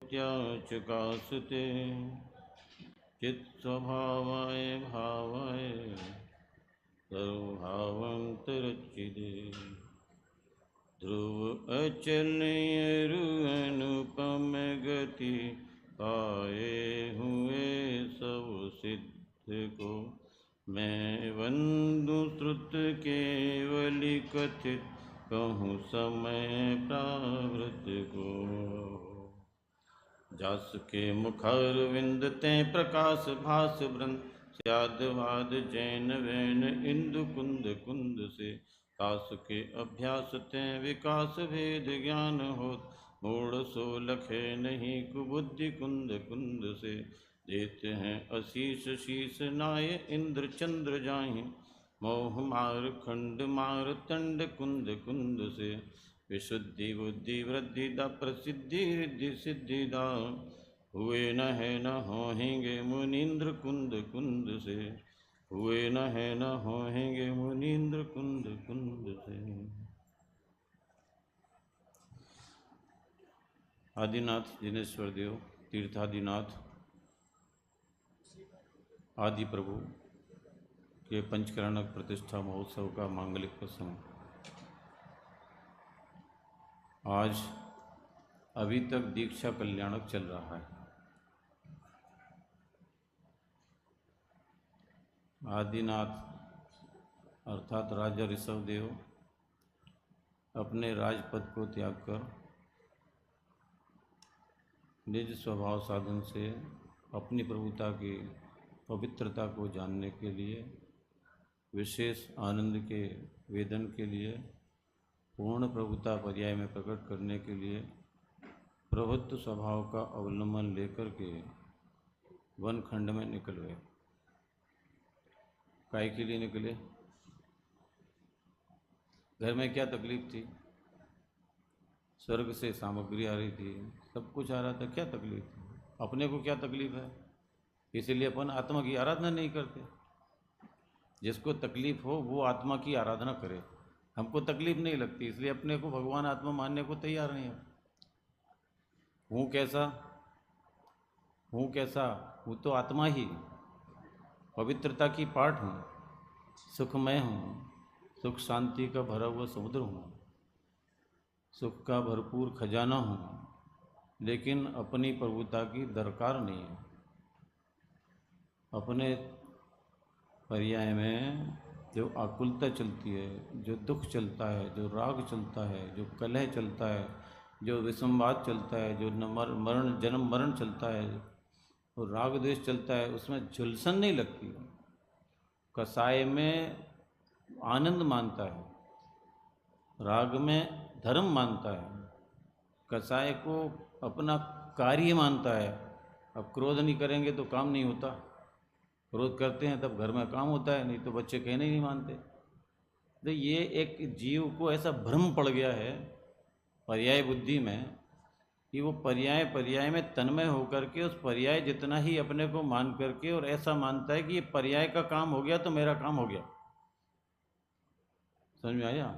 भक्त्या चकासते चित्स्वभावाय भावाय सर्वभावान्तरच्चिदे ध्रुव अचल अरु अनुपम गति पाए हुए सब सिद्ध को मैं वंदु श्रुत केवल कथित कहूँ समय प्रावृत को जस के मुखर विंदते प्रकाश भास वृंद स्यादवाद जैन वैन इंदु कुंद कुंद से तास के अभ्यास ते विकास भेद ज्ञान होत मूढ़ सो लखे नहीं कुबुद्धि कुंद कुंद से देते हैं अशीष शीस नाय इंद्र चंद्र जाहि मोह मार खंड मार तंड कुंद कुंद से विशुद्धि बुद्धि वृद्धि दा प्रसिद्धि रिद्धि सिद्धि दा हुए न है न होंगे मुनीन्द्र कुंद कुंद से हुए न है न होंगे मुनीन्द्र कुंद कुंद से। आदिनाथ जिनेश्वर देव तीर्थादिनाथ आदि प्रभु के पंचकरणक प्रतिष्ठा महोत्सव का मांगलिक प्रसंग आज अभी तक दीक्षा कल्याणक चल रहा है। आदिनाथ अर्थात राजा ऋषभदेव अपने राजपद को त्याग कर निज स्वभाव साधन से अपनी प्रभुता की पवित्रता को जानने के लिए, विशेष आनंद के वेदन के लिए, पूर्ण प्रभुता पर्याय में प्रकट करने के लिए प्रभुत्व स्वभाव का अवलंबन लेकर के वन खंड में निकल गए। काय के लिए निकले? घर में क्या तकलीफ थी? स्वर्ग से सामग्री आ रही थी, सब कुछ आ रहा था, क्या तकलीफ थी? अपने को क्या तकलीफ है? इसीलिए अपन आत्मा की आराधना नहीं करते। जिसको तकलीफ हो वो आत्मा की आराधना करे। हमको तकलीफ नहीं लगती, इसलिए अपने को भगवान आत्मा मानने को तैयार नहीं है। हूँ कैसा? हूँ कैसा? हूँ तो आत्मा ही, पवित्रता की पाठ हूँ, सुखमय हूँ, सुख शांति का भरा हुआ समुद्र हूँ, सुख का भरपूर खजाना हूँ, लेकिन अपनी प्रभुता की दरकार नहीं है। अपने पर्याय में जो आकुलता चलती है, जो दुख चलता है, जो राग चलता है, जो कलह चलता है, जो विसंवाद चलता है, जो मरण जन्म मरण चलता है, और राग द्वेष चलता है, उसमें झुलसन नहीं लगती। कसाय में आनंद मानता है, राग में धर्म मानता है, कसाय को अपना कार्य मानता है। अब क्रोध नहीं करेंगे तो काम नहीं होता, क्रोध करते हैं तब घर में काम होता है, नहीं तो बच्चे कहने ही नहीं मानते। तो ये एक जीव को ऐसा भ्रम पड़ गया है पर्याय बुद्धि में कि वो पर्याय में तन्मय होकर के उस पर्याय जितना ही अपने को मान करके और ऐसा मानता है कि ये पर्याय का काम हो गया तो मेरा काम हो गया। समझ में आया?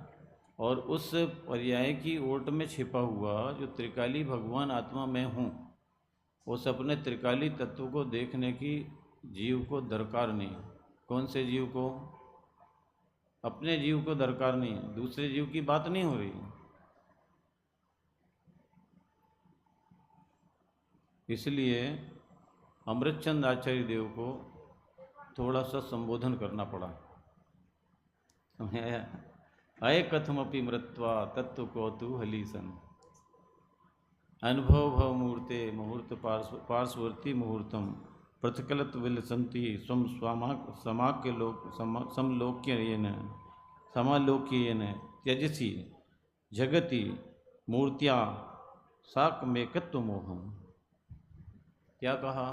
और उस पर्याय की ओट में छिपा हुआ जो त्रिकाली भगवान आत्मा में हूँ, उस अपने त्रिकाली तत्व को देखने की जीव को दरकार नहीं। कौन से जीव को? अपने जीव को दरकार नहीं, दूसरे जीव की बात नहीं हो रही। इसलिए अमृतचंद आचार्य देव को थोड़ा सा संबोधन करना पड़ा। अय कथमपि मृत्वा तत्व कौतु हलीसन अनुभव भव मूर्ते मुहूर्त पार्श्वर्ती मुहूर्तम पृथकलत विलसंति स्वम समाक्य लोक समलोक्येन समालोक्येन त्यजसी जगति मूर्त्या साकमेकत्व मोहम। क्या कहा?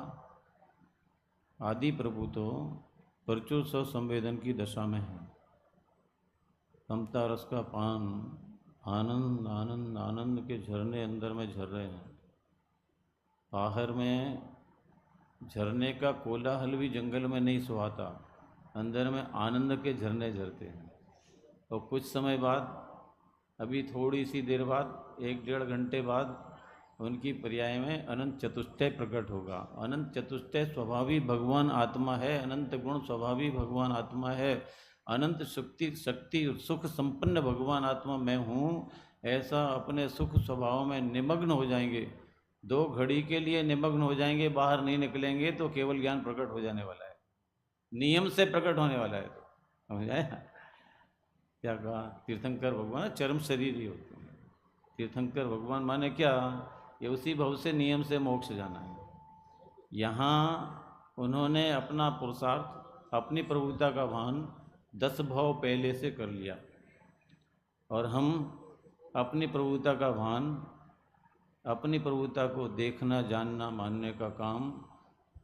आदि प्रभु तो प्रचुर संवेदन की दशा में है। समता रस का पान, आनंद आनंद आनंद के झरने अंदर में झर रहे हैं। बाहर में झरने का कोलाहल भी जंगल में नहीं सुहाता, अंदर में आनंद के झरने झरते हैं। और कुछ समय बाद, अभी थोड़ी सी देर बाद, 1-1.5 घंटे बाद उनकी पर्याय में अनंत चतुष्टय प्रकट होगा। अनंत चतुष्टय स्वभावी भगवान आत्मा है, अनंत गुण स्वभावी भगवान आत्मा है, अनंत शक्ति सुख संपन्न भगवान आत्मा मैं हूँ, ऐसा अपने सुख स्वभाव में निमग्न हो जाएंगे। 2 घड़ी के लिए निमग्न हो जाएंगे, बाहर नहीं निकलेंगे तो केवल ज्ञान प्रकट हो जाने वाला है, नियम से प्रकट होने वाला है। तो समझ आया क्या कहा? तीर्थंकर भगवान चरम शरीर ही होते हैं। तीर्थंकर भगवान माने क्या? ये उसी भव से नियम से मोक्ष जाना है। यहाँ उन्होंने अपना पुरुषार्थ, अपनी प्रभुता का भान 10 भाव पहले से कर लिया, और हम अपनी प्रभुता का भान, अपनी प्रभुता को देखना, जानना, मानने का काम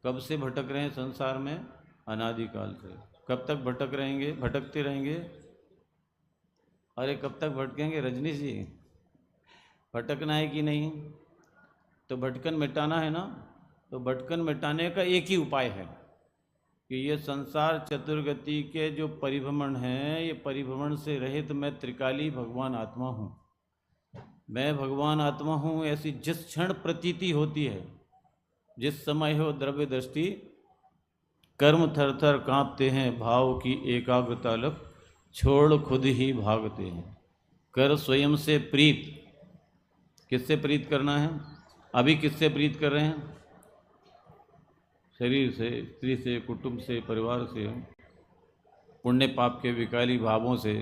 कब से भटक रहे हैं संसार में? अनादिकाल से। कब तक भटक रहेंगे? भटकते रहेंगे। अरे कब तक भटकेंगे रजनीश जी? भटकना है कि नहीं? तो भटकन मिटाना है ना। तो भटकन मिटाने का एक ही उपाय है कि ये संसार चतुर्गति के जो परिभ्रमण हैं, ये परिभ्रमण से रहित मैं त्रिकाली भगवान आत्मा हूँ। मैं भगवान आत्मा हूँ ऐसी जिस क्षण प्रतीति होती है, जिस समय हो द्रव्य दृष्टि, कर्म थर थर काँपते हैं, भाव की एकाग्रता लख छोड़ खुद ही भागते हैं। कर स्वयं से प्रीत। किससे प्रीत करना है? अभी किससे प्रीत कर रहे हैं? शरीर से, स्त्री से, कुटुंब से, परिवार से, पुण्य पाप के विकारी भावों से।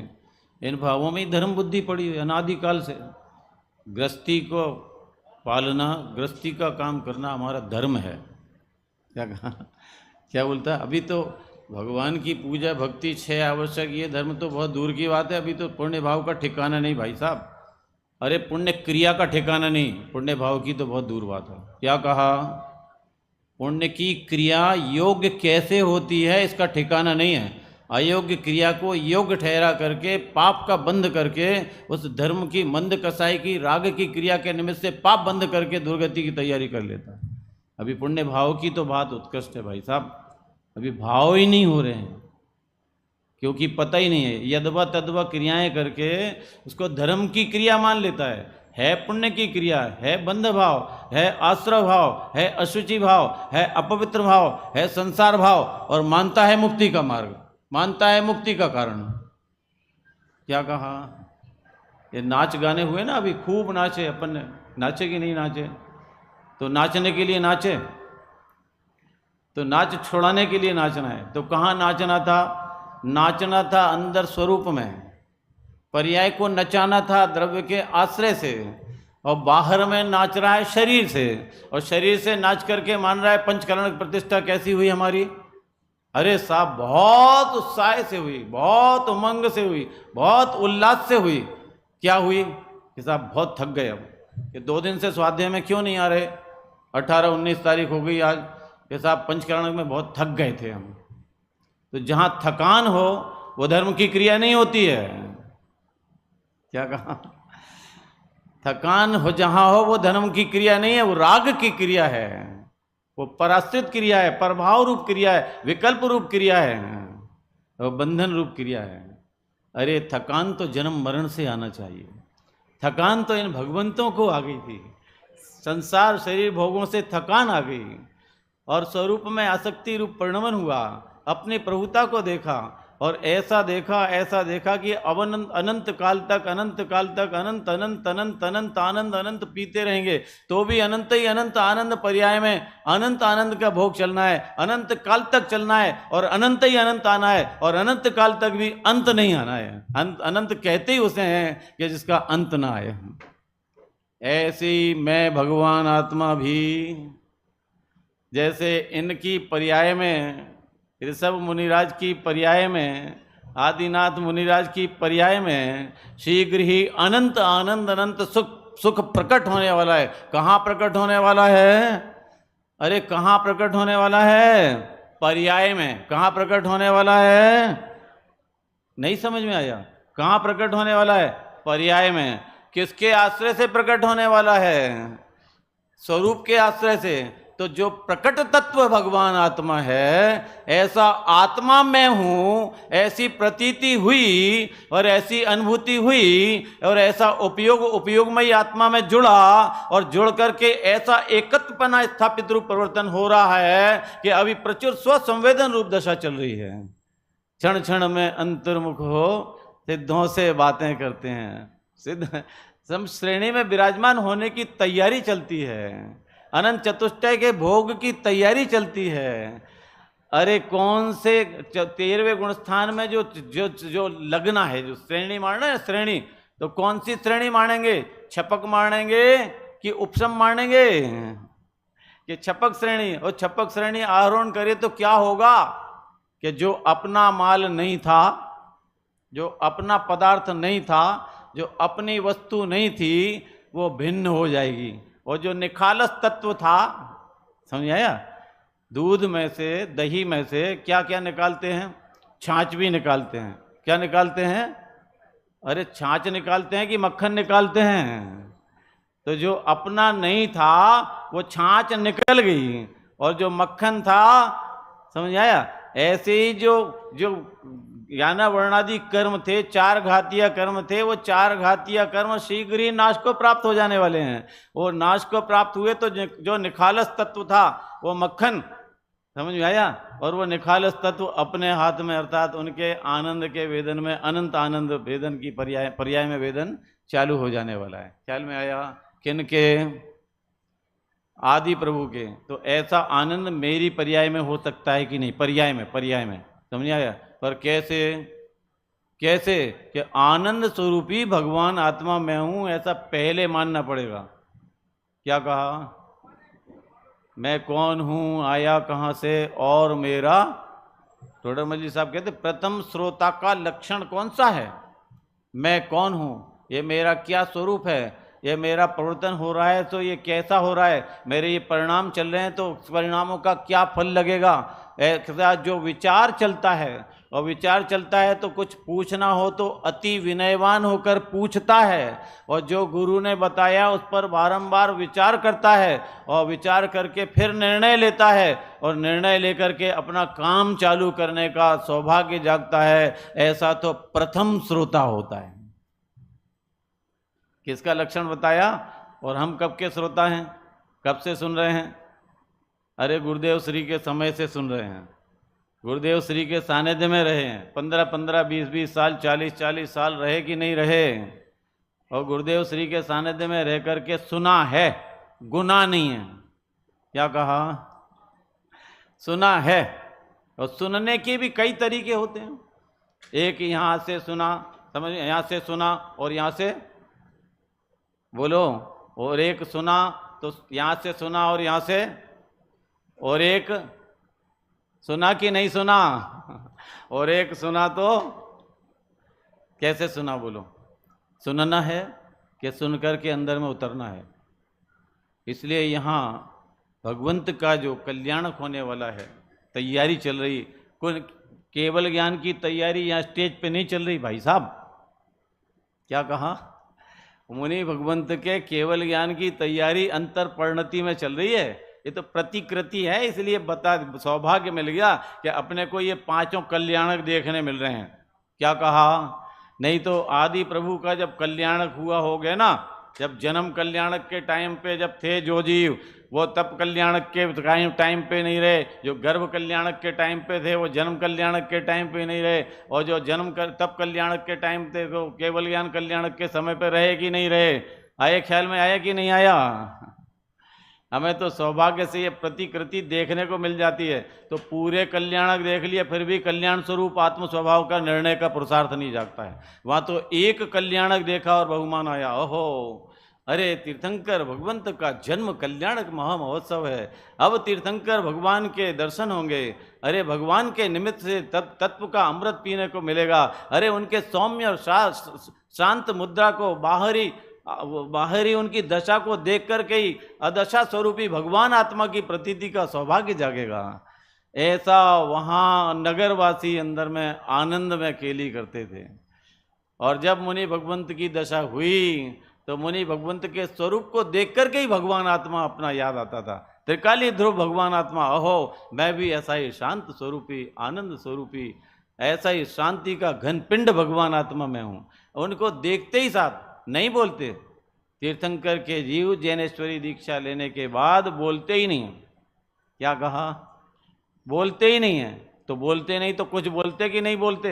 इन भावों में ही धर्म बुद्धि पड़ी है अनादिकाल से। गृहस्थी को पालना, गृहस्थी का काम करना हमारा धर्म है। क्या कहा? क्या बोलता? अभी तो भगवान की पूजा भक्ति 6 आवश्यक, ये धर्म तो बहुत दूर की बात है। अभी तो पुण्य भाव का ठिकाना नहीं भाई साहब। अरे पुण्य क्रिया का ठिकाना नहीं, पुण्य भाव की तो बहुत दूर बात है। क्या कहा? पुण्य की क्रिया योग्य कैसे होती है इसका ठिकाना नहीं है। अयोग्य क्रिया को योग्य ठहरा करके, पाप का बंध करके, उस धर्म की मंद कसाई की राग की क्रिया के निमित्त से पाप बंद करके दुर्गति की तैयारी कर लेता है। अभी पुण्य भाव की तो बात उत्कृष्ट है भाई साहब। अभी भाव ही नहीं हो रहे हैं क्योंकि पता ही नहीं है। यदवा तदवा क्रियाएं करके उसको धर्म की क्रिया मान लेता है पुण्य की क्रिया, है बंध भाव, है आश्रय भाव, है अशुचि भाव, है अपवित्र भाव, है संसार भाव, और मानता है मुक्ति का मार्ग, मानता है मुक्ति का कारण। क्या कहा? ये नाच गाने हुए ना, अभी खूब नाचे अपन ने। नाचे कि नहीं नाचे? तो नाचने के लिए नाचे, तो नाच छुड़ाने के लिए नाचना है। तो कहाँ नाचना था? नाचना था अंदर स्वरूप में। पर्याय को नचाना था द्रव्य के आश्रय से, और बाहर में नाच रहा है शरीर से, और शरीर से नाच करके मान रहा है पंचकरण की प्रतिष्ठा कैसी हुई हमारी। अरे साहब बहुत उत्साह से हुई, बहुत उमंग से हुई, बहुत उल्लास से हुई। क्या हुई कि साहब बहुत थक गए। अब ये 2 दिन से स्वाध्याय में क्यों नहीं आ रहे? 18-19 तारीख हो गई आज कि साहब पंचकरण में बहुत थक गए थे हम। तो जहाँ थकान हो वो धर्म की क्रिया नहीं होती है। क्या कहा? थकान हो जहाँ हो वो धर्म की क्रिया नहीं है, वो राग की क्रिया है, वो पराश्रित क्रिया है, प्रभाव रूप क्रिया है, विकल्प रूप क्रिया है, वो बंधन रूप क्रिया है। अरे थकान तो जन्म मरण से आना चाहिए। थकान तो इन भगवंतों को आ गई थी, संसार शरीर भोगों से थकान आ गई, और स्वरूप में आसक्ति रूप परिणमन हुआ। अपनी प्रभुता को देखा, और ऐसा देखा कि अनंत काल तक अनंत अनंत अनंत अनंत अनंत आनंद अनंत पीते रहेंगे तो भी अनंत ही अनंत आनंद पर्याय में अनंत आनंद का भोग चलना है, अनंत काल तक चलना है, और अनंत ही अनंत आना है, और अनंत काल तक भी अंत नहीं आना है। अनंत कहते ही उसे हैं कि जिसका अंत ना आए। ऐसी मैं भगवान आत्मा भी, जैसे इनकी पर्याय में, ऋषभ मुनिराज की पर्याय में, आदिनाथ मुनिराज की पर्याय में शीघ्र ही अनंत आनंद अनंत सुख प्रकट होने वाला है। कहाँ प्रकट होने वाला है? अरे कहाँ प्रकट होने वाला है? पर्याय में। कहाँ प्रकट होने वाला है? नहीं समझ में आया? कहाँ प्रकट होने वाला है? पर्याय में। किसके आश्रय से प्रकट होने वाला है? स्वरूप के आश्रय से। तो जो प्रकट तत्व भगवान आत्मा है, ऐसा आत्मा में हूँ, ऐसी प्रतीति हुई और ऐसी अनुभूति हुई और ऐसा उपयोगमयी आत्मा में जुड़ा और जुड़ करके ऐसा एकत्वपना स्थापित रूप परिवर्तन हो रहा है कि अभी प्रचुर स्वसंवेदन रूप दशा चल रही है। क्षण क्षण में अंतर्मुख हो सिद्धों से बातें करते हैं। सिद्ध सम श्रेणी में विराजमान होने की तैयारी चलती है, अनंत चतुष्टय के भोग की तैयारी चलती है। अरे कौन से 13वें गुण स्थान में जो जो जो लगना है, जो श्रेणी मारना है श्रेणी, तो कौन सी श्रेणी मानेंगे? छपक मानेंगे कि उपशम मानेंगे? कि छपक श्रेणी। और छपक श्रेणी आरोहण करे तो क्या होगा कि जो अपना माल नहीं था, जो अपना पदार्थ नहीं था, जो अपनी वस्तु नहीं थी, वो भिन्न हो जाएगी। और जो निखालस तत्व था, समझ आया? दूध में से, दही में से क्या क्या निकालते हैं? छाछ भी निकालते हैं। क्या निकालते हैं? अरे छाछ निकालते हैं कि मक्खन निकालते हैं? तो जो अपना नहीं था वो छाछ निकल गई, और जो मक्खन था, समझ आया? ऐसे ही जो जो ज्ञाना वर्णादि कर्म थे, 4 घातीय कर्म थे, वो 4 घातीय कर्म शीघ्र ही नाश को प्राप्त हो जाने वाले हैं। वो नाश को प्राप्त हुए तो जो निखालस तत्व था वो मक्खन, समझ में आया? और वो निखालस तत्व अपने हाथ में, अर्थात उनके आनंद के वेदन में अनंत आनंद वेदन की पर्याय में वेदन चालू हो जाने वाला है। ख्याल में आया? किन के? आदि प्रभु के। तो ऐसा आनंद मेरी पर्याय में हो सकता है कि नहीं? पर्याय में, समझ आया? पर कैसे? कैसे कि आनंद स्वरूपी भगवान आत्मा मैं हूं, ऐसा पहले मानना पड़ेगा। क्या कहा? मैं कौन हूं, आया कहां से, और मेरा, टोडरमल जी साहब कहते प्रथम श्रोता का लक्षण कौन सा है? मैं कौन हूं, ये मेरा क्या स्वरूप है, ये मेरा प्रवर्तन हो रहा है तो ये कैसा हो रहा है, मेरे ये परिणाम चल रहे हैं तो परिणामों का क्या फल लगेगा, ऐसा जो विचार चलता है। और विचार चलता है तो कुछ पूछना हो तो अति विनयवान होकर पूछता है, और जो गुरु ने बताया उस पर बारंबार विचार करता है, और विचार करके फिर निर्णय लेता है, और निर्णय लेकर के अपना काम चालू करने का सौभाग्य जागता है। ऐसा तो प्रथम श्रोता होता है। किसका लक्षण बताया? और हम कब के श्रोता हैं? कब से सुन रहे हैं? अरे गुरुदेव श्री के समय से सुन रहे हैं। गुरुदेव श्री के सानिध्य में रहे हैं, 15-15, 20-20 साल, 40-40 साल रहे कि नहीं रहे? और गुरुदेव श्री के सानिध्य में रह करके सुना है, गुनाह नहीं है। क्या कहा? सुना है। और सुनने के भी कई तरीके होते हैं। एक यहाँ से सुना, समझ, यहाँ से सुना और यहाँ से बोलो, और एक सुना तो यहाँ से सुना और यहाँ से, और एक सुना कि नहीं सुना, और एक सुना तो कैसे सुना बोलो? सुनना है कि सुनकर के अंदर में उतरना है। इसलिए यहाँ भगवंत का जो कल्याणक होने वाला है, तैयारी चल रही। कोई केवल ज्ञान की तैयारी यहाँ स्टेज पे नहीं चल रही भाई साहब। क्या कहा? मुनि भगवंत के केवल ज्ञान की तैयारी अंतर परिणति में चल रही है। ये तो प्रतिकृति है, इसलिए सौभाग्य मिल गया कि अपने को ये 5 कल्याणक देखने मिल रहे हैं। क्या कहा? नहीं तो आदि प्रभु का जब कल्याणक हुआ हो गया ना, जब जन्म कल्याणक के टाइम पे जब थे जो जीव, वो तब कल्याणक के टाइम पे नहीं रहे। जो गर्भ कल्याणक के टाइम पे थे वो जन्म कल्याणक के टाइम पे नहीं रहे, और जो तब कल्याणक के टाइम पे वो केवल ज्ञान कल्याणक के समय पे रहे कि नहीं रहे? आए? ख्याल में आया कि नहीं आया? हमें तो सौभाग्य से ये प्रतिकृति देखने को मिल जाती है। तो पूरे कल्याणक देख लिए फिर भी कल्याण स्वरूप आत्म स्वभाव का निर्णय का पुरुषार्थ नहीं जागता है। वहाँ तो एक कल्याणक देखा और बहुमान आया। ओहो, अरे तीर्थंकर भगवंत का जन्म कल्याणक महामहोत्सव है। अब तीर्थंकर भगवान के दर्शन होंगे। अरे भगवान के निमित्त से तत्व का अमृत पीने को मिलेगा। अरे उनके सौम्य और शांत मुद्रा को, बाहरी उनकी दशा को देख करके ही अदशा स्वरूपी भगवान आत्मा की प्रतीति का सौभाग्य जागेगा। ऐसा वहाँ नगरवासी अंदर में आनंद में केली करते थे। और जब मुनि भगवंत की दशा हुई तो मुनि भगवंत के स्वरूप को देख करके ही भगवान आत्मा अपना याद आता था। त्रिकाली ध्रुव भगवान आत्मा, अहो मैं भी ऐसा ही शांत स्वरूपी, आनंद स्वरूपी, ऐसा ही शांति का घन पिंड भगवान आत्मा में हूँ। उनको देखते ही साथ नहीं बोलते। तीर्थंकर के जीव जैनेश्वरी दीक्षा लेने के बाद बोलते ही नहीं। क्या कहा? बोलते ही नहीं है। तो बोलते नहीं तो कुछ बोलते कि नहीं बोलते?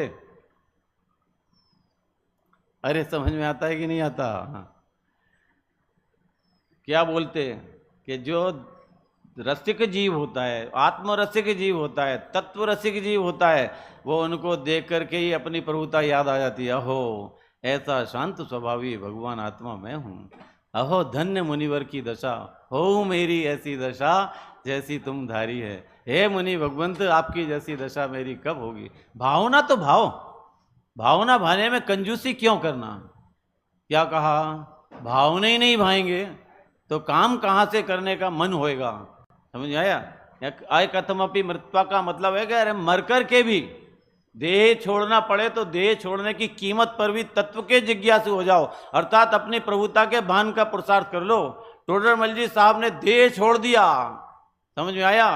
अरे समझ में आता है कि नहीं आता? क्या बोलते? कि जो रसिक जीव होता है, आत्मरसिक जीव होता है, तत्व रसिक जीव होता है, वो उनको देख करके ही अपनी प्रभुता याद आ जाती है। अहो ऐसा शांत स्वभावी भगवान आत्मा मैं हूँ। अहो धन्य मुनिवर की दशा, हो मेरी ऐसी दशा जैसी तुम धारी है। हे मुनि भगवंत, आपकी जैसी दशा मेरी कब होगी? भावना तो भाव, भावना भाने में कंजूसी क्यों करना? क्या कहा? भावना ही नहीं भाएंगे तो काम कहाँ से करने का मन होएगा? समझ आया? आय कथमपि मृत्वा का मतलब है कि अरे मर कर के भी देह छोड़ना पड़े तो देह छोड़ने की कीमत पर भी तत्व के जिज्ञासु हो जाओ, अर्थात अपनी प्रभुता के भान का पुरुषार्थ कर लो। टोडरमल जी साहब ने देह छोड़ दिया, समझ में आया?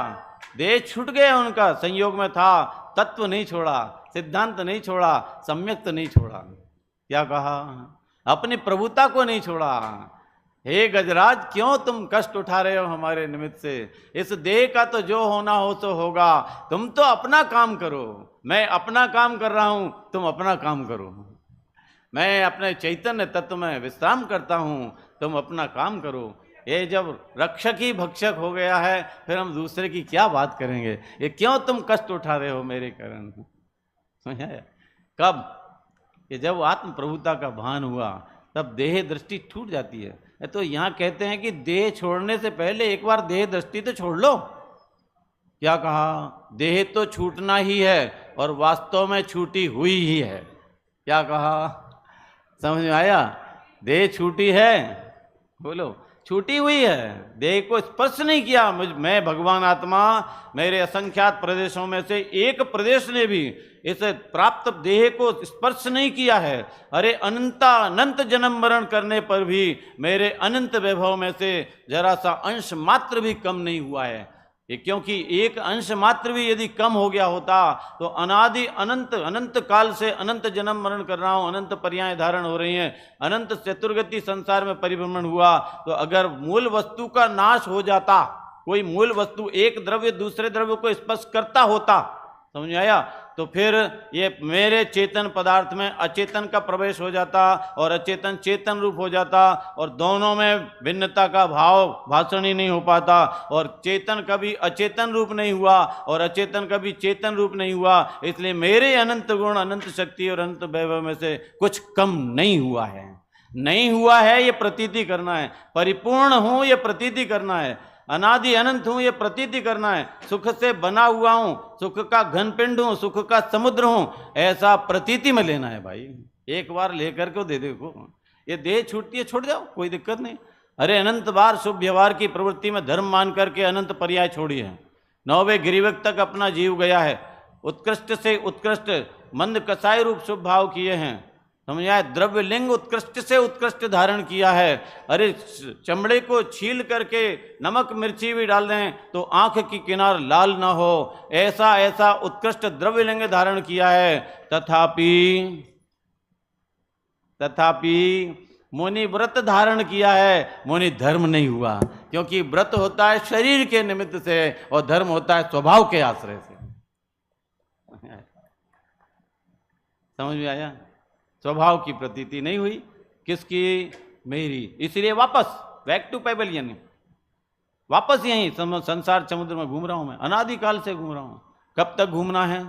देह छूट गया उनका, संयोग में था, तत्व नहीं छोड़ा, सिद्धांत नहीं छोड़ा, सम्यक्त नहीं छोड़ा। क्या कहा? अपनी प्रभुता को नहीं छोड़ा। हे गजराज, क्यों तुम कष्ट उठा रहे हो हमारे निमित्त से? इस देह का तो जो होना हो तो होगा, तुम तो अपना काम करो। मैं अपना काम कर रहा हूं, तुम अपना काम करो। मैं अपने चैतन्य तत्व में विश्राम करता हूं, तुम अपना काम करो। ये जब रक्षक ही भक्षक हो गया है, फिर हम दूसरे की क्या बात करेंगे? ये क्यों तुम कष्ट उठा रहे हो मेरे कारण? कब? कि जब आत्म प्रभुता का भान हुआ, तब देह दृष्टि छूट जाती है। तो यहां कहते हैं कि देह छोड़ने से पहले एक बार देह दृष्टि तो छोड़ लो। क्या कहा? देह तो छूटना ही है और वास्तव में छूटी हुई ही है। क्या कहा? समझ में आया? देह छूटी है, बोलो, छूटी हुई है। देह को स्पर्श नहीं किया। मैं भगवान आत्मा मेरे असंख्यात प्रदेशों में से एक प्रदेश ने भी इस प्राप्त देह को स्पर्श नहीं किया है। अरे अनंत जन्म मरण करने पर भी मेरे अनंत वैभव में से जरा सा अंश मात्र भी कम नहीं हुआ है। ये क्योंकि एक अंश मात्र भी यदि कम हो गया होता तो अनादि अनंत काल से अनंत जन्म मरण कर रहा हूं, अनंत पर्याय धारण हो रही हैं, अनंत चतुर्गति संसार में परिभ्रमण हुआ, तो अगर मूल वस्तु का नाश हो जाता, कोई मूल वस्तु एक द्रव्य दूसरे द्रव्य को स्पर्श करता होता, समझ में आया, तो फिर ये मेरे चेतन पदार्थ में अचेतन का प्रवेश हो जाता और अचेतन चेतन रूप हो जाता और दोनों में भिन्नता का भाव भाषण ही नहीं हो पाता और चेतन कभी अचेतन रूप नहीं हुआ और अचेतन कभी चेतन रूप नहीं हुआ। इसलिए मेरे अनंत गुण, अनंत शक्ति और अनंत वैभव में से कुछ कम नहीं हुआ है। नहीं हुआ है ये प्रतीति करना है, परिपूर्ण हूं ये प्रतीति करना है, अनादि अनंत हूं ये प्रतीति करना है, सुख से बना हुआ हूं, सुख का घन पिंड हूं, सुख का समुद्र हूं, ऐसा प्रतीति में लेना है भाई। एक बार लेकर के दे देखो, ये देह छूटती है छोड़ जाओ, कोई दिक्कत नहीं। अरे अनंत बार शुभ व्यवहार की प्रवृत्ति में धर्म मान करके अनंत पर्याय छोड़ी है। 9वें गिरिवक तक अपना जीव गया है, उत्कृष्ट से उत्कृष्ट मंद कसाई रूप शुभ भाव किए हैं, समझ आए? द्रव्य लिंग उत्कृष्ट से उत्कृष्ट धारण किया है। अरे चमड़े को छील करके नमक मिर्ची भी डाल दें तो आंख की किनार लाल ना हो, ऐसा ऐसा उत्कृष्ट द्रव्य लिंग धारण किया है। तथापि मुनि व्रत धारण किया है, मुनि धर्म नहीं हुआ, क्योंकि व्रत होता है शरीर के निमित्त से और धर्म होता है स्वभाव के आश्रय से। समझ में आया? स्वभाव की प्रतीति नहीं हुई, किसकी? मेरी। इसलिए वापस बैक टू पैवेलियन, वापस यहीं संसार समुद्र में घूम रहा हूं मैं, अनादिकाल से घूम रहा हूं। कब तक घूमना है?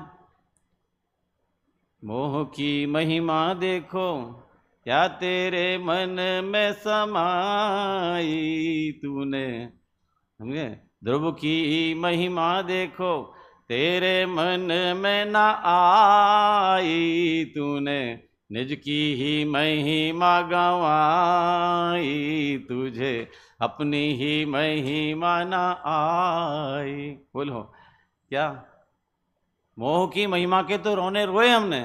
मोह की महिमा देखो क्या तेरे मन में समाई तूने, समझे? ध्रुव की महिमा देखो तेरे मन में ना आई तूने, निज की ही महिमा गवाई तुझे अपनी ही महिमा ना आई। बोलो क्या? मोह की महिमा के तो रोने रोए हमने,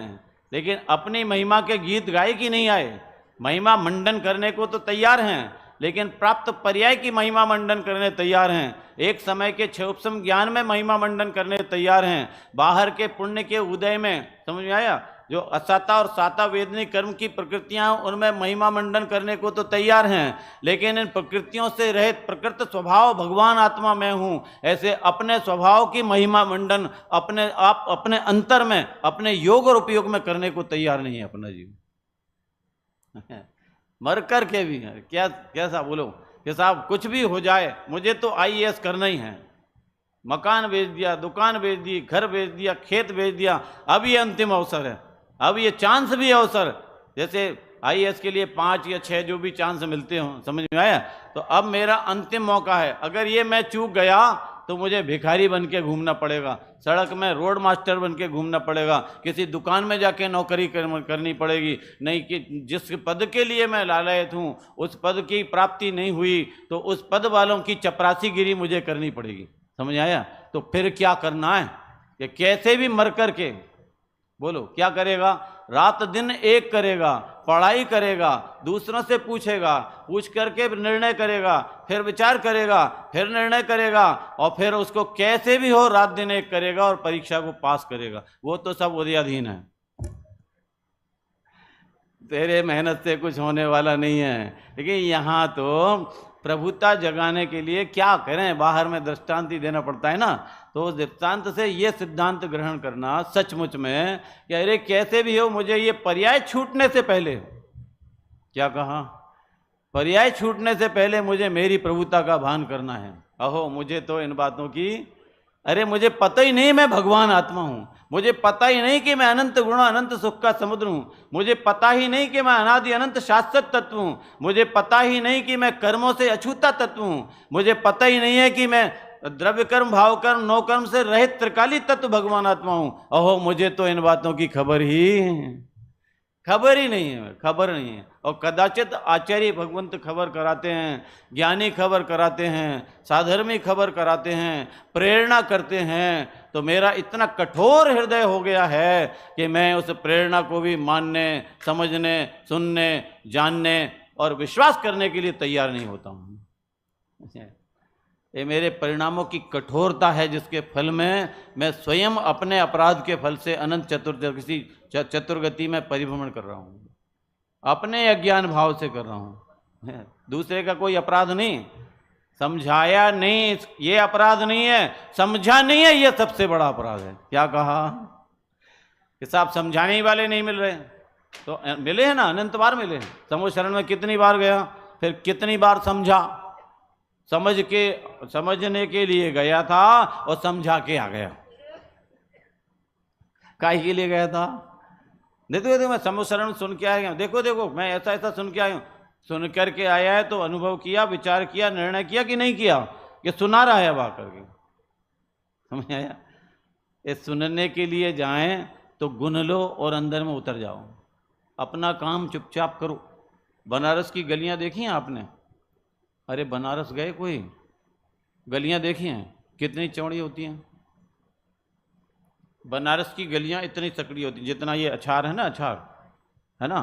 लेकिन अपनी महिमा के गीत गाए कि नहीं आए? महिमा मंडन करने को तो तैयार हैं, लेकिन प्राप्त पर्याय की महिमा मंडन करने तैयार हैं। एक समय के क्षोभसम ज्ञान में महिमा मंडन करने तैयार हैं। बाहर के पुण्य के उदय में, समझ में आया, जो असाता और साता वेदनी कर्म की प्रकृतियां, उनमें महिमा मंडन करने को तो तैयार हैं, लेकिन इन प्रकृतियों से रहित प्रकृत स्वभाव भगवान आत्मा मैं हूं, ऐसे अपने स्वभाव की महिमा मंडन अपने आप अपने अंतर में, अपने योग और उपयोग में करने को तैयार नहीं है अपना जीव। मर कर के भी है क्या, कैसा बोलो कि साहब कुछ भी हो जाए मुझे तो IAS करना ही है। मकान बेच दिया, दुकान बेच दी, घर बेच दिया, खेत बेच दिया, अब ये अंतिम अवसर है, अब ये चांस भी अवसर, जैसे IAS के लिए 5 या 6 जो भी चांस मिलते हो, समझ में आया, तो अब मेरा अंतिम मौका है। अगर ये मैं चूक गया तो मुझे भिखारी बन के घूमना पड़ेगा, सड़क में रोड मास्टर बन के घूमना पड़ेगा, किसी दुकान में जाके नौकरी करनी पड़ेगी, नहीं कि जिस पद के लिए मैं लालयत हूँ उस पद की प्राप्ति नहीं हुई तो उस पद वालों की चपरासीगिरी मुझे करनी पड़ेगी। समझ आया? तो फिर क्या करना है कि कैसे भी मर कर के, बोलो क्या करेगा, रात दिन एक करेगा, पढ़ाई करेगा, दूसरों से पूछेगा, पूछ करके निर्णय करेगा, फिर विचार करेगा, फिर निर्णय करेगा, और फिर उसको कैसे भी हो रात दिन एक करेगा और परीक्षा को पास करेगा। वो तो सब उदयाधीन है, तेरे मेहनत से कुछ होने वाला नहीं है। लेकिन यहाँ तो प्रभुता जगाने के लिए क्या करें, बाहर में दृष्टांत ही देना पड़ता है ना, तो उस दृष्टांत से ये सिद्धांत ग्रहण करना सचमुच में कि अरे कैसे भी हो मुझे ये पर्याय छूटने से पहले, क्या कहा, पर्याय छूटने से पहले मुझे मेरी प्रभुता का भान करना है। अहो मुझे तो इन बातों की, अरे मुझे पता ही नहीं मैं भगवान आत्मा हूं, मुझे पता ही नहीं कि मैं अनंत गुण अनंत सुख का समुद्र हूं, मुझे पता ही नहीं कि मैं अनादि अनंत शाश्वत तत्व हूं, मुझे पता ही नहीं कि मैं कर्मों से अछूता तत्व हूं, मुझे पता ही नहीं है कि मैं द्रव्य कर्म भाव कर्म नौ कर्म से रहित त्रिकाली तत्व भगवान आत्मा हूं। अहो मुझे तो इन बातों की खबर ही नहीं है, खबर नहीं है। और कदाचित आचार्य भगवंत खबर कराते हैं, ज्ञानी खबर कराते हैं, साधर्मी खबर कराते हैं, प्रेरणा करते हैं, तो मेरा इतना कठोर हृदय हो गया है कि मैं उस प्रेरणा को भी मानने, समझने, सुनने, जानने और विश्वास करने के लिए तैयार नहीं होता हूँ। ये मेरे परिणामों की कठोरता है, जिसके फल में मैं स्वयं अपने अपराध के फल से अनंत चतुर्गति में परिभ्रमण कर रहा हूँ, अपने अज्ञान भाव से कर रहा हूँ, दूसरे का कोई अपराध नहीं, समझाया नहीं, ये अपराध नहीं है, समझा नहीं है, ये सबसे बड़ा अपराध है। क्या कहा कि साहब समझाने ही वाले नहीं मिल रहे, तो मिले हैं ना, अनंत बार मिले हैं। समूह शरण में कितनी बार गया, फिर कितनी बार समझा, समझने के लिए गया था और समझा के आ गया। काहे के लिए गया था, देखो मैं समूह शरण सुन के आया, देखो मैं ऐसा सुन के आया हूँ, सुन करके आया है तो अनुभव किया, विचार किया, निर्णय किया कि नहीं किया, कि सुना रहा है अब आकर के। समझ आया? ये सुनने के लिए जाएं तो गुन लो और अंदर में उतर जाओ, अपना काम चुपचाप करो। बनारस की गलियां देखी हैं आपने? अरे बनारस गए कोई, गलियां देखी हैं कितनी चौड़ी होती हैं? बनारस की गलियां इतनी सकड़ी होती हैं जितना ये अचार है ना, अचार है ना,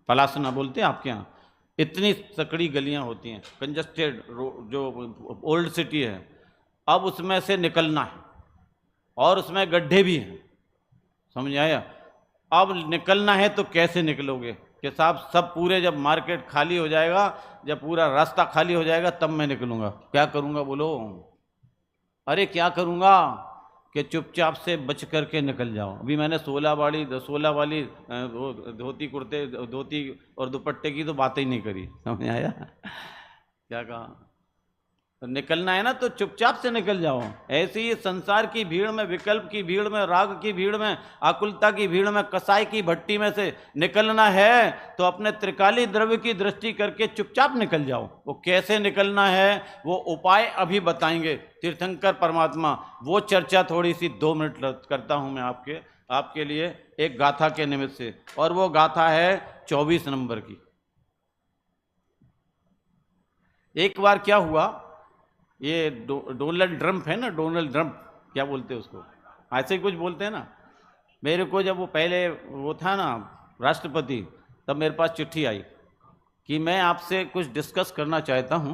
पलासना बोलते हैं आपके यहाँ, इतनी सकड़ी गलियां होती हैं, कंजस्टेड जो ओल्ड सिटी है। अब उसमें से निकलना है और उसमें गड्ढे भी हैं, समझ आया? अब निकलना है तो कैसे निकलोगे कि साहब सब पूरे जब मार्केट खाली हो जाएगा, जब पूरा रास्ता खाली हो जाएगा तब मैं निकलूंगा। क्या करूंगा बोलो? अरे क्या करूंगा कि चुपचाप से बच करके निकल जाओ। अभी मैंने 16 वाली धोती और दुपट्टे की तो बात ही नहीं करी, समझ आया? क्या कहा? तो निकलना है ना तो चुपचाप से निकल जाओ। ऐसे ही संसार की भीड़ में, विकल्प की भीड़ में, राग की भीड़ में, आकुलता की भीड़ में, कसाई की भट्टी में से निकलना है तो अपने त्रिकाली द्रव्य की दृष्टि करके चुपचाप निकल जाओ। वो कैसे निकलना है वो उपाय अभी बताएंगे तीर्थंकर परमात्मा। वो चर्चा थोड़ी सी 2 मिनट करता हूं मैं आपके लिए एक गाथा के निमित्त से, और वो गाथा है 24 नंबर की। एक बार क्या हुआ, ये डोनाल्ड ट्रंप है ना, डोनाल्ड ट्रंप क्या बोलते हैं उसको, ऐसे ही कुछ बोलते हैं ना। मेरे को जब वो पहले वो था ना राष्ट्रपति, तब मेरे पास चिट्ठी आई कि मैं आपसे कुछ डिस्कस करना चाहता हूं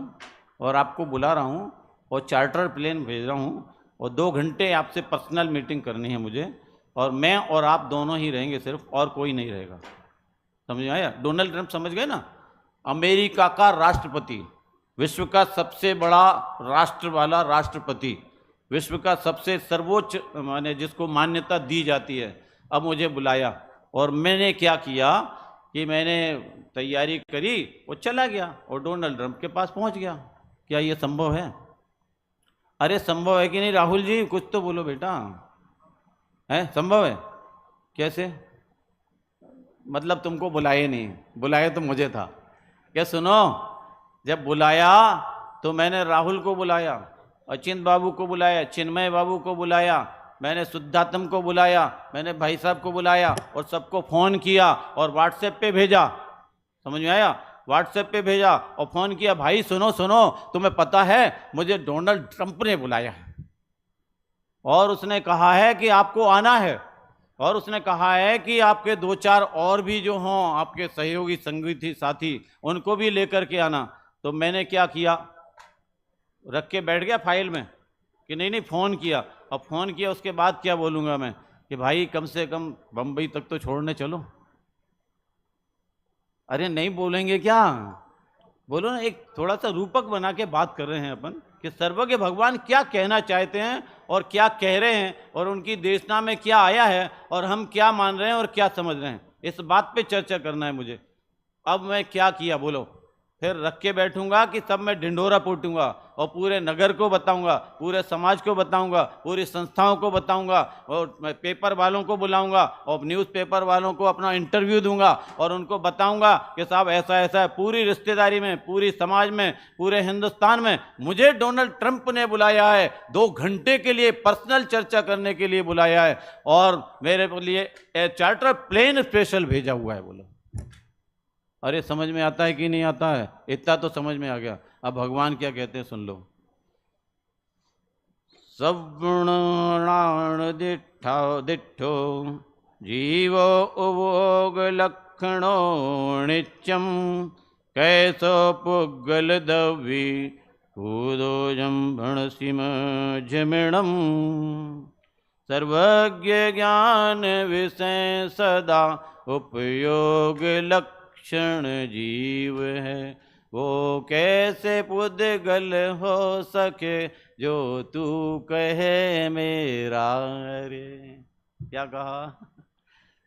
और आपको बुला रहा हूं और चार्टर प्लेन भेज रहा हूं और 2 घंटे आपसे पर्सनल मीटिंग करनी है मुझे, और मैं और आप दोनों ही रहेंगे सिर्फ, और कोई नहीं रहेगा। समझ में आया? डोनाल्ड ट्रंप समझ गए ना, अमेरिका का राष्ट्रपति, विश्व का सबसे बड़ा राष्ट्र वाला राष्ट्रपति, विश्व का सबसे सर्वोच्च माने जिसको मान्यता दी जाती है, अब मुझे बुलाया। और मैंने क्या किया कि मैंने तैयारी करी, वो चला गया और डोनाल्ड ट्रंप के पास पहुंच गया। क्या ये संभव है? अरे संभव है कि नहीं राहुल जी? कुछ तो बोलो बेटा। है संभव है? कैसे? मतलब तुमको बुलाए नहीं, बुलाए तो मुझे था। क्या सुनो, जब बुलाया तो मैंने राहुल को बुलाया, अचिंत बाबू को बुलाया, चिन्मय बाबू को बुलाया, मैंने शुद्धात्म को बुलाया, मैंने भाई साहब को बुलाया और सबको फ़ोन किया और व्हाट्सएप पे भेजा। समझ में आया? व्हाट्सएप पे भेजा और फ़ोन किया, भाई सुनो सुनो, तुम्हें पता है मुझे डोनाल्ड ट्रंप ने बुलाया है और उसने कहा है कि आपको आना है, और उसने कहा है कि आपके 2-4 और भी जो हों आपके सहयोगी संगी साथी, उनको भी लेकर के आना। तो मैंने क्या किया, रख के बैठ गया फाइल में कि नहीं फ़ोन किया। अब फ़ोन किया उसके बाद क्या बोलूँगा मैं कि भाई कम से कम बम्बई तक तो छोड़ने चलो। अरे नहीं बोलेंगे क्या? बोलो ना, एक थोड़ा सा रूपक बना के बात कर रहे हैं अपन कि सर्वज्ञ भगवान क्या कहना चाहते हैं और क्या कह रहे हैं और उनकी देशना में क्या आया है और हम क्या मान रहे हैं और क्या समझ रहे हैं, इस बात पे चर्चा करना है मुझे। अब मैं क्या किया बोलो? फिर रख के बैठूंगा कि सब मैं ढिंढोरा पीटूंगा और पूरे नगर को बताऊंगा, पूरे समाज को बताऊंगा, पूरी संस्थाओं को बताऊंगा और मैं पेपर वालों को बुलाऊंगा और न्यूज़पेपर वालों को अपना इंटरव्यू दूंगा और उनको बताऊंगा कि साहब ऐसा ऐसा है। पूरी रिश्तेदारी में, पूरी समाज में, पूरे हिंदुस्तान में मुझे डोनाल्ड ट्रंप ने बुलाया है, 2 घंटे के लिए पर्सनल चर्चा करने के लिए बुलाया है और मेरे लिए चार्टर प्लेन स्पेशल भेजा हुआ है। बोलो अरे समझ में आता है कि नहीं आता है? इतना तो समझ में आ गया। अब भगवान क्या कहते हैं सुन लो। सवर्णाण दिठो जीवो उभोग लक्षणो नित्यम कैसो पुगल दवी कूदोजम भणसिम झमिणम सर्वज्ञ ज्ञान विषय सदा उपयोग लक्ष्य क्षण जीव है, वो कैसे पुद्गल हो सके जो तू कहे मेरा रे। क्या कहा?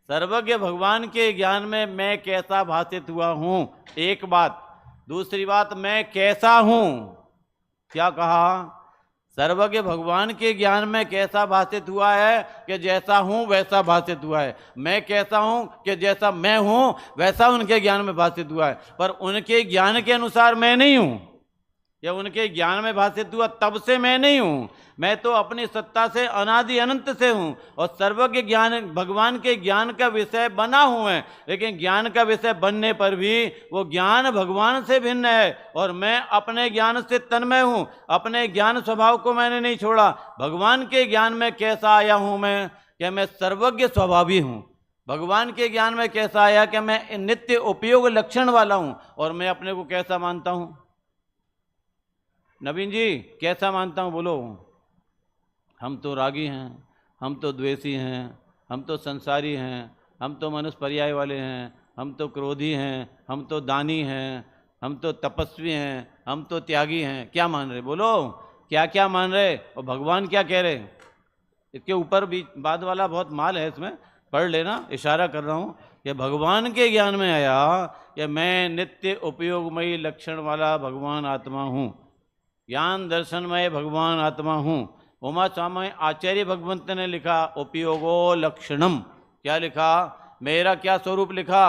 सर्वज्ञ भगवान के ज्ञान में मैं कैसा भाषित हुआ हूं, एक बात। दूसरी बात, मैं कैसा हूं। क्या कहा? सर्वज्ञ भगवान के ज्ञान में कैसा भाषित हुआ है कि जैसा हूं वैसा भाषित हुआ है। मैं कैसा हूं कि जैसा मैं हूं वैसा उनके ज्ञान में भाषित हुआ है, पर उनके ज्ञान के अनुसार मैं नहीं हूं, या उनके ज्ञान में भाषित हुआ तब से मैं नहीं हूं। मैं तो अपनी सत्ता से अनादि अनंत से हूं और सर्वज्ञ ज्ञान भगवान के ज्ञान का विषय बना हुआ है, लेकिन ज्ञान का विषय बनने पर भी वो ज्ञान भगवान से भिन्न है और मैं अपने ज्ञान से तन्मय हूं। अपने ज्ञान स्वभाव को मैंने नहीं छोड़ा। भगवान के ज्ञान में कैसा आया हूं मैं कि मैं सर्वज्ञ स्वभावी हूं। भगवान के ज्ञान में कैसा आया कि मैं नित्य उपयोग लक्षण वाला हूं। और मैं अपने को कैसा मानता हूं? नवीन जी कैसा मानता हूं बोलो? हम तो रागी हैं, हम तो द्वेषी हैं, हम तो संसारी हैं, हम तो मनुष्य पर्याय वाले हैं, हम तो क्रोधी हैं, हम तो दानी हैं, हम तो तपस्वी हैं, हम तो त्यागी हैं। क्या मान रहे बोलो? क्या क्या मान रहे? और भगवान क्या कह रहे? इसके ऊपर भी बाद वाला बहुत माल है, इसमें पढ़ लेना। इशारा कर रहा हूँ कि भगवान के ज्ञान में आया कि मैं नित्य उपयोगमयी लक्षण वाला भगवान आत्मा हूँ, ज्ञान दर्शनमय भगवान आत्मा हूँ। उमा स्वामी आचार्य भगवंत ने लिखा उपयोगो लक्षणम। क्या लिखा? मेरा क्या स्वरूप लिखा?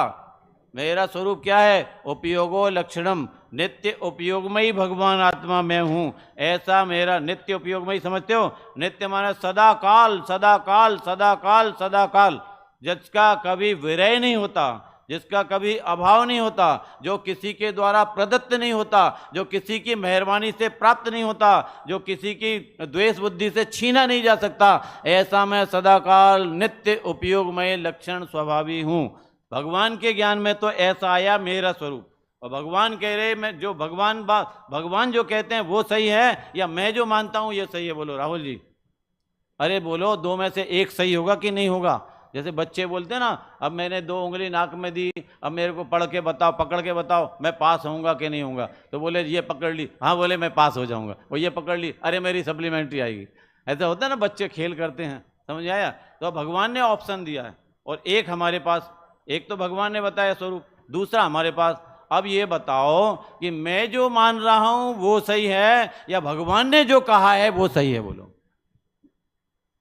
मेरा स्वरूप क्या है? उपयोगो लक्षणम, नित्य उपयोगमयी भगवान आत्मा मैं हूँ। ऐसा मेरा नित्य उपयोगमयी समझते हो? नित्य माने सदा काल, सदा काल, सदा काल, सदा काल, जिसका कभी विरय नहीं होता, जिसका कभी अभाव नहीं होता, जो किसी के द्वारा प्रदत्त नहीं होता, जो किसी की मेहरबानी से प्राप्त नहीं होता, जो किसी की द्वेष बुद्धि से छीना नहीं जा सकता, ऐसा मैं सदाकाल नित्य उपयोगमय लक्षण स्वभावी हूँ। भगवान के ज्ञान में तो ऐसा आया मेरा स्वरूप। और भगवान कह रहे मैं जो भगवान जो कहते हैं वो सही है या मैं जो मानता हूं ये सही है? बोलो राहुल जी, अरे बोलो, दो में से एक सही होगा कि नहीं होगा? जैसे बच्चे बोलते हैं ना, अब मैंने 2 उंगली नाक में दी, अब मेरे को पढ़ के बताओ, पकड़ के बताओ, मैं पास होऊंगा कि नहीं होऊंगा? तो बोले ये पकड़ ली, हाँ बोले मैं पास हो जाऊंगा। वो ये पकड़ ली, अरे मेरी सप्लीमेंट्री आएगी। ऐसा होता है ना, बच्चे खेल करते हैं, समझ आया? तो भगवान ने ऑप्शन दिया है और एक हमारे पास, एक तो भगवान ने बताया स्वरूप, दूसरा हमारे पास। अब ये बताओ कि मैं जो मान रहा हूं वो सही है या भगवान ने जो कहा है वो सही है? बोलो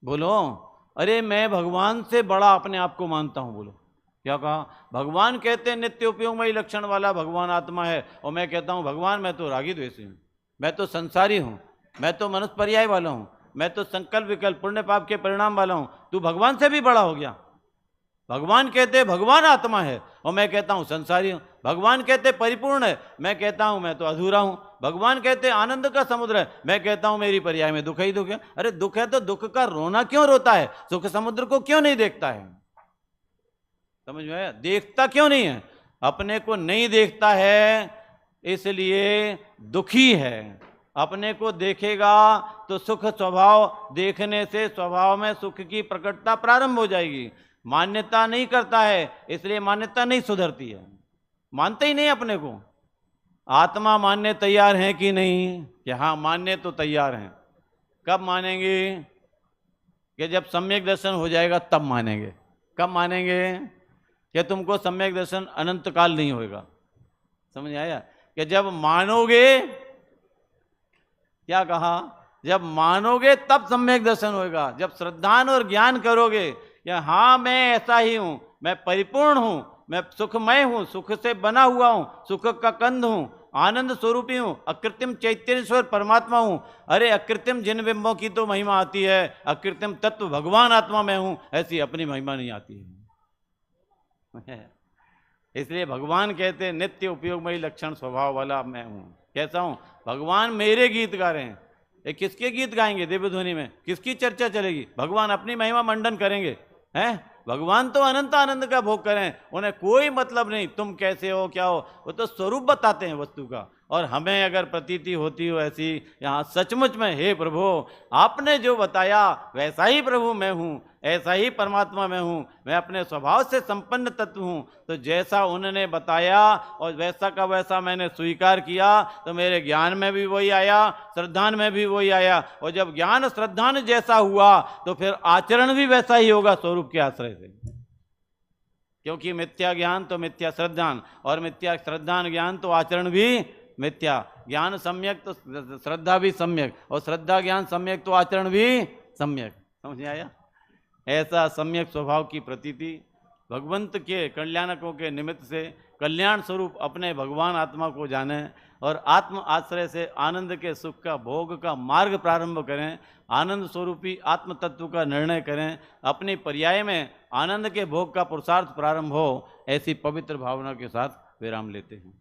बोलो। अरे मैं भगवान से बड़ा अपने आप को मानता हूं। बोलो क्या कहा? भगवान कहते हैं नित्य उपयोगमयी लक्षण वाला भगवान आत्मा है, और मैं कहता हूं भगवान मैं तो रागी द्वेषी हूं, मैं तो संसारी हूं, मैं तो मनुष्य पर्याय वाला हूं, मैं तो संकल्प विकल्प पुण्य पाप के परिणाम वाला हूं। तू भगवान से भी बड़ा हो गया। भगवान कहते भगवान आत्मा है और मैं कहता हूं संसारी हूं। भगवान कहते परिपूर्ण है, मैं कहता हूं मैं तो अधूरा हूं। भगवान कहते आनंद का समुद्र है, मैं कहता हूं मेरी पर्याय में दुख ही दुख है। अरे दुख है तो दुख का रोना क्यों रोता है? सुख समुद्र को क्यों नहीं देखता है? समझ में आया? देखता क्यों नहीं है? अपने को नहीं देखता है इसलिए दुखी है। अपने को देखेगा तो सुख स्वभाव, देखने से स्वभाव में सुख की प्रकटता प्रारंभ हो जाएगी। मान्यता नहीं करता है इसलिए मान्यता नहीं सुधरती है, मानते ही नहीं अपने को। आत्मा मानने तैयार है कि नहीं? कि हाँ मानने तो तैयार हैं। कब मानेंगे? कि जब सम्यक दर्शन हो जाएगा तब मानेंगे। कब मानेंगे? कि तुमको सम्यक दर्शन अनंत काल नहीं होगा। समझ आया? कि जब मानोगे, क्या कहा? जब मानोगे तब सम्यक दर्शन होगा। जब श्रद्धान और ज्ञान करोगे कि हाँ मैं ऐसा ही हूं, मैं परिपूर्ण हूं, मैं सुखमय हूं, सुख से बना हुआ हूं, सुख का कंद हूं, आनंद स्वरूपी हूं, अकृत्रिम चैतन्यश्वर परमात्मा हूं। अरे अकृत्रिम जिन बिंबों की तो महिमा आती है, अकृत्रिम तत्व भगवान आत्मा में हूं, ऐसी अपनी महिमा नहीं आती है। इसलिए भगवान कहते हैं नित्य उपयोगमयी लक्षण स्वभाव वाला मैं हूं। कैसा हूं? भगवान मेरे गीत गा रहे हैं। ये किसके गीत गाएंगे दिव्य ध्वनि में? किसकी चर्चा चलेगी? भगवान अपनी महिमा मंडन करेंगे हैं? भगवान तो अनंत आनंद का भोग करें, उन्हें कोई मतलब नहीं तुम कैसे हो क्या हो, वो तो स्वरूप बताते हैं वस्तु का। और हमें अगर प्रतीति होती हो ऐसी यहाँ सचमुच में, हे प्रभु आपने जो बताया वैसा ही प्रभु मैं हूँ, ऐसा ही परमात्मा मैं हूँ, मैं अपने स्वभाव से संपन्न तत्व हूँ। तो जैसा उन्होंने बताया और वैसा का वैसा मैंने स्वीकार किया तो मेरे ज्ञान में भी वही आया, श्रद्धान में भी वही आया। और जब ज्ञान श्रद्धान जैसा हुआ तो फिर आचरण भी वैसा ही होगा स्वरूप के आश्रय से। क्योंकि मिथ्या ज्ञान तो मिथ्या श्रद्धान, और मिथ्या श्रद्धान ज्ञान तो आचरण भी मिथ्या। ज्ञान सम्यक तो श्रद्धा भी सम्यक, और श्रद्धा ज्ञान सम्यक तो आचरण भी सम्यक। समझ में आया? ऐसा सम्यक स्वभाव की प्रतीति भगवंत के कल्याणकों के निमित्त से कल्याण स्वरूप अपने भगवान आत्मा को जाने और आत्म आश्रय से आनंद के सुख का भोग का मार्ग प्रारंभ करें, आनंद स्वरूपी आत्म तत्व का निर्णय करें, अपनी पर्याय में आनंद के भोग का पुरुषार्थ प्रारंभ हो। ऐसी पवित्र भावना के साथ विराम लेते हैं।